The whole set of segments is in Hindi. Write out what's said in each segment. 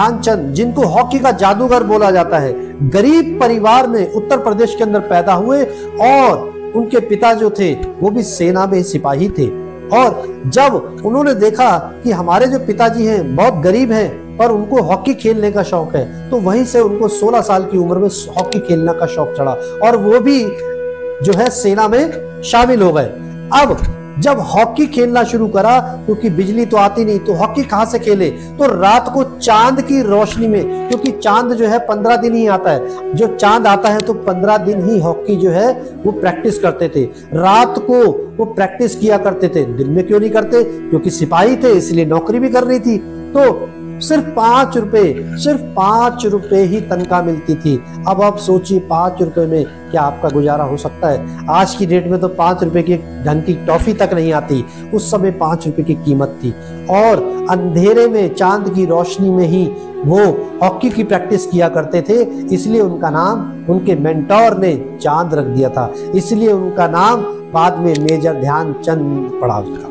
ध्यानचंद, जिनको हॉकी का जादूगर बोला जाता है, गरीब परिवार में उत्तर प्रदेश के अंदर पैदा हुए और उनके पिता जो थे वो भी सेना में सिपाही थे। और जब उन्होंने देखा कि हमारे जो पिताजी हैं बहुत गरीब हैं पर उनको हॉकी खेलने का शौक है, तो वहीं से उनको 16 साल की उम्र में हॉकी खेलने का शौक चढ़ा और वो भी जो है सेना में शामिल हो गए। अब जब हॉकी खेलना शुरू करा, क्योंकि बिजली तो आती नहीं तो हॉकी कहां से खेले, तो रात को चांद की रोशनी में, क्योंकि चांद जो है 15 दिन ही आता है, जो चांद आता है तो 15 दिन ही हॉकी जो है वो प्रैक्टिस करते थे। रात को वो प्रैक्टिस किया करते थे, दिन में क्यों नहीं करते, क्योंकि सिपाही थे इसलिए नौकरी भी करनी थी। तो सिर्फ 5 रुपए ही तनख्वाह मिलती थी। अब आप सोचिए 5 रुपए में क्या आपका गुजारा हो सकता है? आज की डेट में तो 5 रुपए की ढंग की टॉफी तक नहीं आती, उस समय 5 रुपए की कीमत थी। और अंधेरे में चांद की रोशनी में ही वो हॉकी की प्रैक्टिस किया करते थे, इसलिए उनका नाम उनके मेंटोर ने चांद रख दिया था, इसलिए उनका नाम बाद में मेजर ध्यानचंद पड़ा उसका।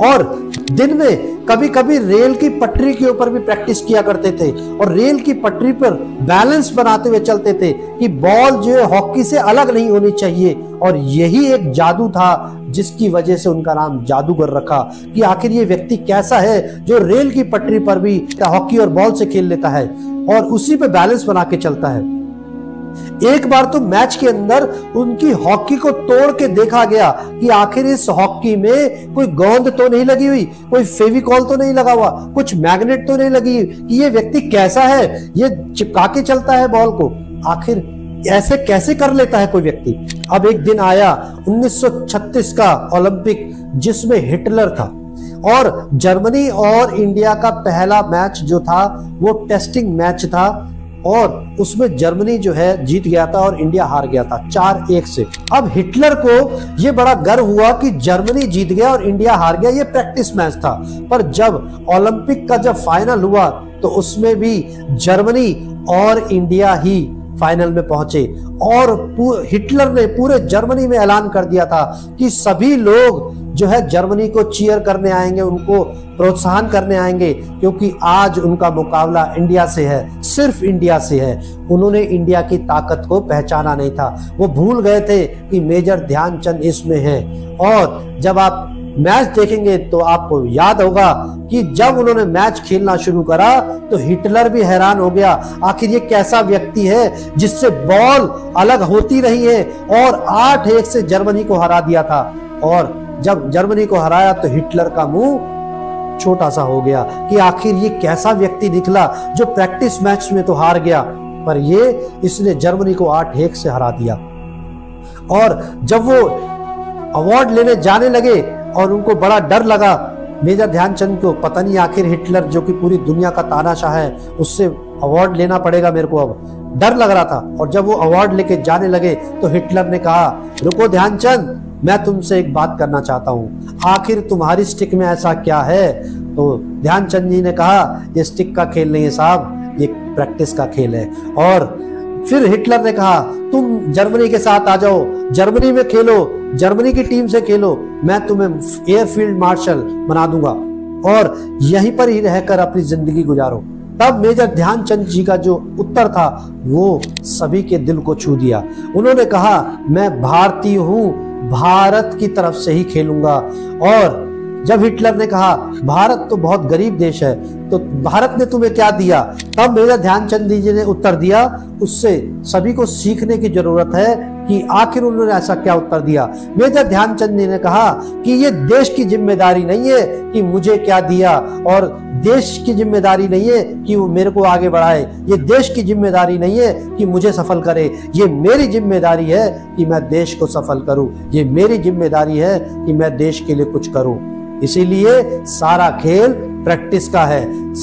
और दिन में कभी कभी रेल की पटरी के ऊपर भी प्रैक्टिस किया करते थे और रेल की पटरी पर बैलेंस बनाते हुए चलते थे कि बॉल जो है हॉकी से अलग नहीं होनी चाहिए। और यही एक जादू था जिसकी वजह से उनका नाम जादूगर रखा, कि आखिर ये व्यक्ति कैसा है जो रेल की पटरी पर भी हॉकी और बॉल से खेल लेता है और उसी पे बैलेंस बना के चलता है। एक बार तो मैच के अंदर उनकी हॉकी को तोड़ के देखा गया कि आखिर इस हॉकी में कोई गोंद तो नहीं लगी हुई, कोई फेविकॉल तो नहीं लगा हुआ, कुछ मैग्नेट तो नहीं लगी, कि ये व्यक्ति कैसा है, ये चिपका के चलता है बॉल को, आखिर ऐसे कैसे कर लेता है कोई व्यक्ति। अब एक दिन आया 1936 का ओलंपिक, जिसमें हिटलर था और जर्मनी और इंडिया का पहला मैच जो था वो टेस्टिंग मैच था और उसमें जर्मनी जो है जीत गया था और इंडिया हार गया था 4-1 से। अब हिटलर को ये बड़ा गर्व हुआ कि जर्मनी जीत गया और इंडिया हार गया, ये प्रैक्टिस मैच था। पर जब ओलंपिक का जब फाइनल हुआ तो उसमें भी जर्मनी और इंडिया ही फाइनल में पहुंचे और हिटलर ने पूरे जर्मनी में ऐलान कर दिया था कि सभी लोग जो है जर्मनी को चीयर करने आएंगे, उनको प्रोत्साहन करने आएंगे, क्योंकि आज उनका मुकाबला इंडिया से है, सिर्फ इंडिया से है। उन्होंने इंडिया की ताकत को पहचाना नहीं था, वो भूल गए थे कि मेजर ध्यानचंद इसमें है। और जब आप मैच देखेंगे तो आपको याद होगा कि जब उन्होंने मैच खेलना शुरू करा तो हिटलर भी हैरान हो गया, आखिर ये कैसा व्यक्ति है जिससे बॉल अलग होती रही है, और 8-1 से जर्मनी को हरा दिया था। और जब जर्मनी को हराया तो हिटलर का मुंह छोटा सा हो गया कि आखिर ये कैसा व्यक्ति निकला जो प्रैक्टिस मैच में तो हार गया, पर इसने जर्मनी को 8-1 से हरा दिया। और जब वो अवार्ड लेने जाने लगे और उनको बड़ा डर लगा मेजर ध्यानचंद को, पता नहीं आखिर हिटलर जो कि पूरी दुनिया का तानाशाह है उससे अवार्ड लेना पड़ेगा मेरे को, अब डर लग रहा था। और जब वो अवार्ड लेके जाने लगे तो हिटलर ने कहा, रुको ध्यानचंद, मैं तुमसे एक बात करना चाहता हूँ, आखिर तुम्हारी स्टिक में ऐसा क्या है? तो ध्यानचंद जी ने कहा, ये स्टिक का खेल नहीं है साहब, ये प्रैक्टिस का खेल है। और फिर हिटलर ने कहा, तुम जर्मनी के साथ आ जाओ, जर्मनी में खेलो, जर्मनी की टीम से खेलो, मैं तुम्हें एयरफील्ड मार्शल बना दूंगा और यहीं पर ही रहकर अपनी जिंदगी गुजारो। तब मेजर ध्यानचंद जी का जो उत्तर था वो सभी के दिल को छू दिया। उन्होंने कहा, मैं भारतीय हूं, भारत की तरफ से ही खेलूंगा। और जब हिटलर ने कहा, भारत तो बहुत गरीब देश है, तो भारत ने तुम्हें क्या दिया? तब मेजर ध्यानचंद जी ने उत्तर दिया, उससे सभी को सीखने की जरूरत है कि आखिर उन्होंने ऐसा क्या उत्तर दिया। मेजर ध्यानचंद जी ने कहा कि ये देश की जिम्मेदारी नहीं है कि मुझे क्या दिया, और देश की जिम्मेदारी नहीं है कि वो मेरे को आगे बढ़ाए, ये देश की जिम्मेदारी नहीं है कि मुझे सफल करे, ये मेरी जिम्मेदारी है कि मैं देश को सफल करूं, ये मेरी जिम्मेदारी है कि मैं देश के लिए कुछ करूं। इसीलिए सारा खेल प्रैक्टिस का है।